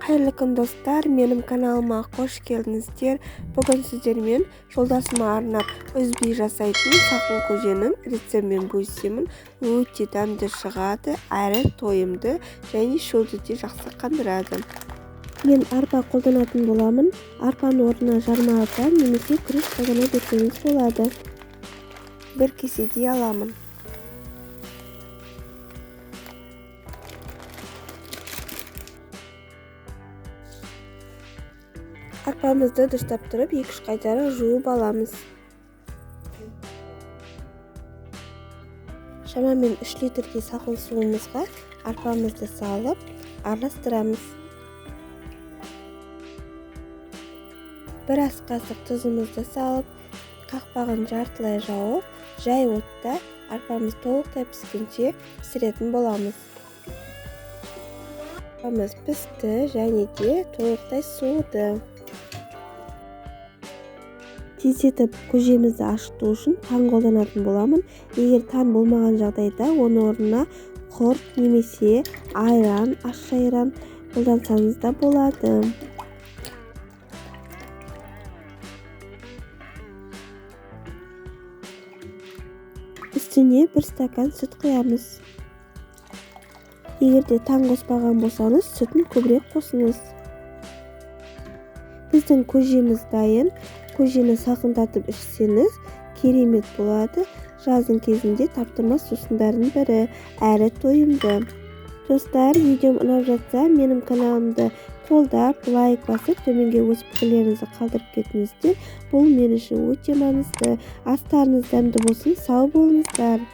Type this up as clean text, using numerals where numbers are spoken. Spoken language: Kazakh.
Қайырлы күн достар, менің каналыма қош келдіңіздер. Бүгін сіздермен жолдасыма арнап үзбей жасайтын сақын көженің рецептімен бөлісемін. Өте дәмді шығады, әрі тойымды және шөлді де жақсы қандырады. Мен арпа қолданатын боламын. Арпаны орнына жарма арпа немесе күріш қолдана берсеңіз болады. Бір кеседей аламын. Арпамызды дұрыстап тұрып, 2-3 қайтара жуып аламыз. Шамамен 3 литрге салқын суымызға арпамызды салып, араластырамыз. Бір ас қасық тұзымызды салып, қақпағын жартылай жауып, жай отта арпамыз толықтай піскенше пісіретін боламыз. Арпамыз пісті және де толықтай суыды. Тездетіп көжемізді ашыту үшін тан қолданатын боламын. Егер тан болмаған жағдайда, оны орнына құрт немесе айран, ащы айран қолдансаңыз да болады. Үстіне 1 стакан сүт құямыз. Егерде тан қоспаған болсаңыз, сүтін көбірек қосыңыз. Біздің көжеміз дайын. Көжені салқындатып ішсеңіз керемет болады. Жаздың кезінде таптырмас сусындардың бірі, әрі тойымды. Достар, видеом ұнап жатса, менің каналымды қолдап, лайк басып, төменге өз пікірлеріңізді қалдырып кетіңіздер. Бұл мен үшін өте маңызды. Астарыңыз дәмді болсын, сау болыңыздар.